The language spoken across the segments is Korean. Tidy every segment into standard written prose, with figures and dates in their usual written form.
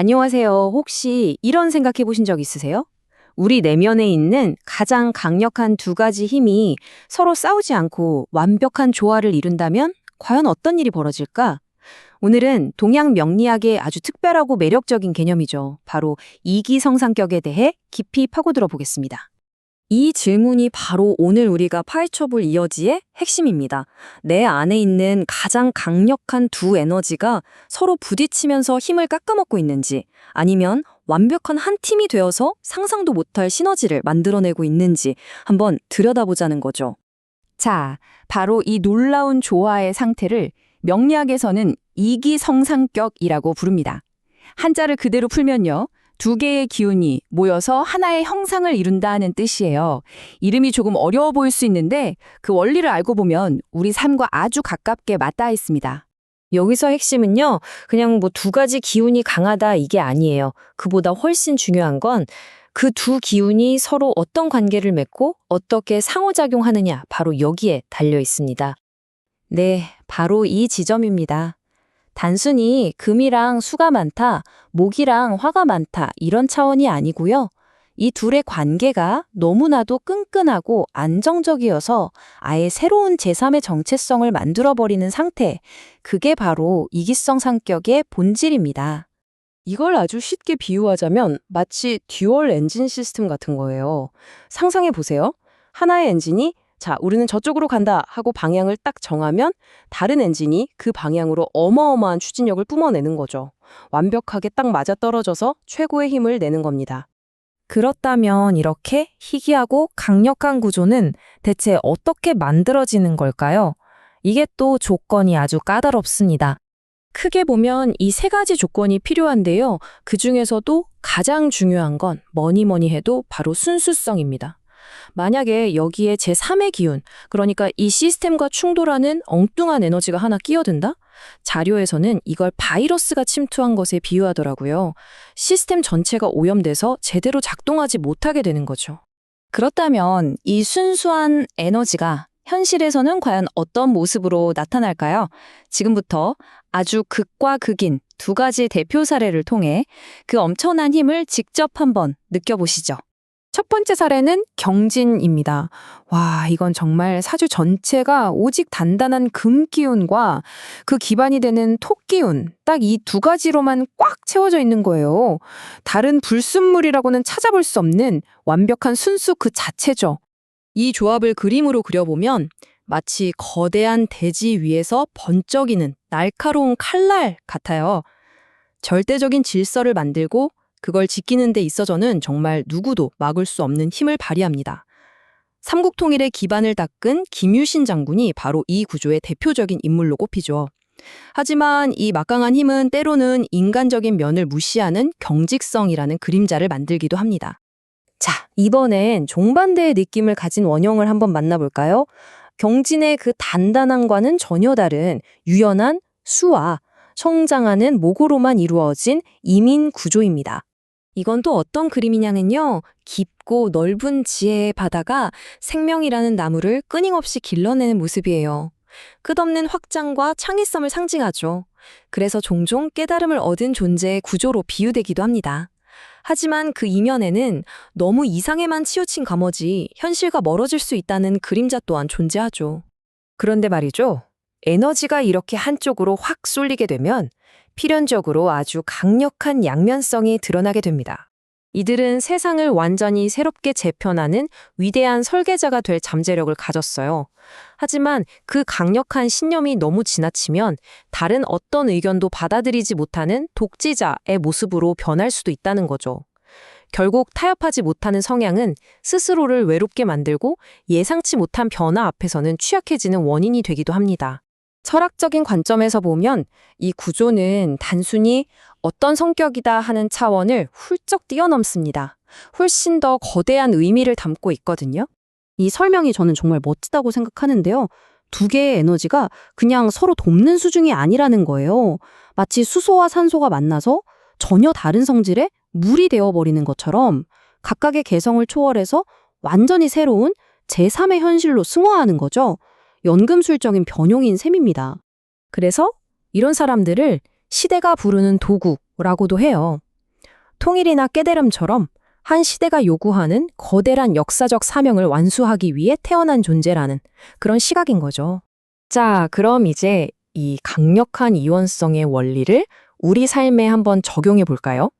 안녕하세요. 혹시 이런 생각해 보신 적 있으세요? 우리 내면에 있는 가장 강력한 두 가지 힘이 서로 싸우지 않고 완벽한 조화를 이룬다면 과연 어떤 일이 벌어질까? 오늘은 동양 명리학의 아주 특별하고 매력적인 개념이죠. 바로 이기성상격에 대해 깊이 파고들어 보겠습니다. 이 질문이 바로 오늘 우리가 파헤쳐볼 이어지의 핵심입니다. 내 안에 있는 가장 강력한 두 에너지가 서로 부딪히면서 힘을 깎아먹고 있는지, 아니면 완벽한 한 팀이 되어서 상상도 못할 시너지를 만들어내고 있는지 한번 들여다보자는 거죠. 자, 바로 이 놀라운 조화의 상태를 명리학에서는 이기성상격이라고 부릅니다. 한자를 그대로 풀면요, 두 개의 기운이 모여서 하나의 형상을 이룬다는 뜻이에요. 이름이 조금 어려워 보일 수 있는데 그 원리를 알고 보면 우리 삶과 아주 가깝게 맞닿아 있습니다. 여기서 핵심은요, 그냥 뭐 두 가지 기운이 강하다 이게 아니에요. 그보다 훨씬 중요한 건 그 두 기운이 서로 어떤 관계를 맺고 어떻게 상호작용하느냐, 바로 여기에 달려 있습니다. 네, 바로 이 지점입니다. 단순히 금이랑 수가 많다, 목이랑 화가 많다 이런 차원이 아니고요. 이 둘의 관계가 너무나도 끈끈하고 안정적이어서 아예 새로운 제3의 정체성을 만들어버리는 상태, 그게 바로 이기성 상격의 본질입니다. 이걸 아주 쉽게 비유하자면 마치 듀얼 엔진 시스템 같은 거예요. 상상해 보세요. 하나의 엔진이 자, 우리는 저쪽으로 간다 하고 방향을 딱 정하면 다른 엔진이 그 방향으로 어마어마한 추진력을 뿜어내는 거죠. 완벽하게 딱 맞아떨어져서 최고의 힘을 내는 겁니다. 그렇다면 이렇게 희귀하고 강력한 구조는 대체 어떻게 만들어지는 걸까요? 이게 또 조건이 아주 까다롭습니다. 크게 보면 이 세 가지 조건이 필요한데요. 그 중에서도 가장 중요한 건 뭐니 해도 바로 순수성입니다. 만약에 여기에 제3의 기운, 그러니까 이 시스템과 충돌하는 엉뚱한 에너지가 하나 끼어든다? 자료에서는 이걸 바이러스가 침투한 것에 비유하더라고요. 시스템 전체가 오염돼서 제대로 작동하지 못하게 되는 거죠. 그렇다면 이 순수한 에너지가 현실에서는 과연 어떤 모습으로 나타날까요? 지금부터 아주 극과 극인 두 가지 대표 사례를 통해 그 엄청난 힘을 직접 한번 느껴보시죠. 첫 번째 사례는 경진입니다. 와, 이건 정말 사주 전체가 오직 단단한 금 기운과 그 기반이 되는 토 기운, 딱 이 두 가지로만 꽉 채워져 있는 거예요. 다른 불순물이라고는 찾아볼 수 없는 완벽한 순수 그 자체죠. 이 조합을 그림으로 그려보면 마치 거대한 대지 위에서 번쩍이는 날카로운 칼날 같아요. 절대적인 질서를 만들고 그걸 지키는 데 있어서는 정말 누구도 막을 수 없는 힘을 발휘합니다. 삼국통일의 기반을 닦은 김유신 장군이 바로 이 구조의 대표적인 인물로 꼽히죠. 하지만 이 막강한 힘은 때로는 인간적인 면을 무시하는 경직성이라는 그림자를 만들기도 합니다. 자, 이번엔 정반대의 느낌을 가진 원형을 한번 만나볼까요? 경진의 그 단단함과는 전혀 다른 유연한 수와 성장하는 목으로만 이루어진 이민 구조입니다. 이건 또 어떤 그림이냐면요, 깊고 넓은 지혜의 바다가 생명이라는 나무를 끊임없이 길러내는 모습이에요. 끝없는 확장과 창의성을 상징하죠. 그래서 종종 깨달음을 얻은 존재의 구조로 비유되기도 합니다. 하지만 그 이면에는 너무 이상에만 치우친 감어지 현실과 멀어질 수 있다는 그림자 또한 존재하죠. 그런데 말이죠, 에너지가 이렇게 한쪽으로 확 쏠리게 되면 필연적으로 아주 강력한 양면성이 드러나게 됩니다. 이들은 세상을 완전히 새롭게 재편하는 위대한 설계자가 될 잠재력을 가졌어요. 하지만 그 강력한 신념이 너무 지나치면 다른 어떤 의견도 받아들이지 못하는 독재자의 모습으로 변할 수도 있다는 거죠. 결국 타협하지 못하는 성향은 스스로를 외롭게 만들고 예상치 못한 변화 앞에서는 취약해지는 원인이 되기도 합니다. 철학적인 관점에서 보면 이 구조는 단순히 어떤 성격이다 하는 차원을 훌쩍 뛰어넘습니다. 훨씬 더 거대한 의미를 담고 있거든요. 이 설명이 저는 정말 멋지다고 생각하는데요. 두 개의 에너지가 그냥 서로 돕는 수준이 아니라는 거예요. 마치 수소와 산소가 만나서 전혀 다른 성질의 물이 되어버리는 것처럼 각각의 개성을 초월해서 완전히 새로운 제3의 현실로 승화하는 거죠. 연금술적인 변용인 셈입니다. 그래서 이런 사람들을 시대가 부르는 도구라고도 해요. 통일이나 깨달음처럼 한 시대가 요구하는 거대한 역사적 사명을 완수하기 위해 태어난 존재라는 그런 시각인 거죠. 자, 그럼 이제 이 강력한 이원성의 원리를 우리 삶에 한번 적용해 볼까요?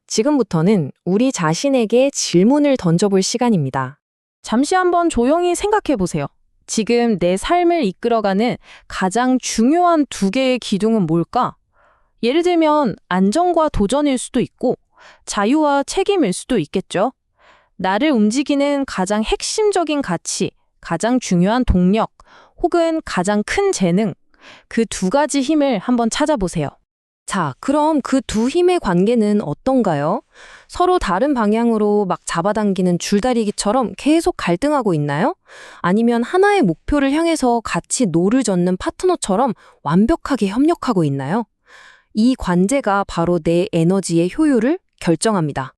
지금부터는 우리 자신에게 질문을 던져볼 시간입니다. 잠시 한번 조용히 생각해 보세요. 지금 내 삶을 이끌어가는 가장 중요한 두 개의 기둥은 뭘까? 예를 들면 안정과 도전일 수도 있고 자유와 책임일 수도 있겠죠. 나를 움직이는 가장 핵심적인 가치, 가장 중요한 동력, 혹은 가장 큰 재능, 그 두 가지 힘을 한번 찾아보세요. 자, 그럼 그 두 힘의 관계는 어떤가요? 서로 다른 방향으로 막 잡아당기는 줄다리기처럼 계속 갈등하고 있나요? 아니면 하나의 목표를 향해서 같이 노를 젓는 파트너처럼 완벽하게 협력하고 있나요? 이 관계가 바로 내 에너지의 효율을 결정합니다.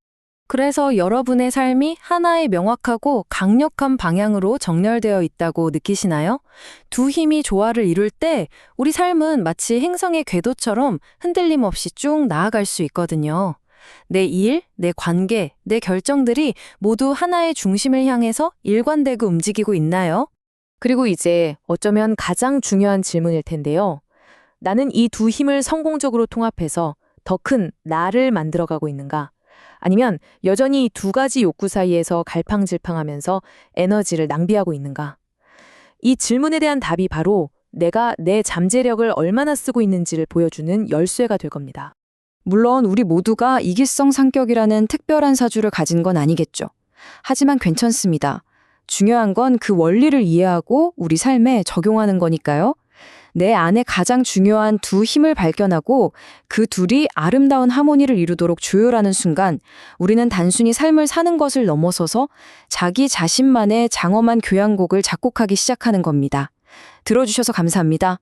그래서 여러분의 삶이 하나의 명확하고 강력한 방향으로 정렬되어 있다고 느끼시나요? 두 힘이 조화를 이룰 때 우리 삶은 마치 행성의 궤도처럼 흔들림 없이 쭉 나아갈 수 있거든요. 내 일, 내 관계, 내 결정들이 모두 하나의 중심을 향해서 일관되고 움직이고 있나요? 그리고 이제 어쩌면 가장 중요한 질문일 텐데요. 나는 이 두 힘을 성공적으로 통합해서 더 큰 나를 만들어가고 있는가? 아니면 여전히 이 두 가지 욕구 사이에서 갈팡질팡하면서 에너지를 낭비하고 있는가? 이 질문에 대한 답이 바로 내가 내 잠재력을 얼마나 쓰고 있는지를 보여주는 열쇠가 될 겁니다. 물론 우리 모두가 이기성 성격이라는 특별한 사주를 가진 건 아니겠죠. 하지만 괜찮습니다. 중요한 건 그 원리를 이해하고 우리 삶에 적용하는 거니까요. 내 안에 가장 중요한 두 힘을 발견하고 그 둘이 아름다운 하모니를 이루도록 조율하는 순간 우리는 단순히 삶을 사는 것을 넘어서서 자기 자신만의 장엄한 교향곡을 작곡하기 시작하는 겁니다. 들어주셔서 감사합니다.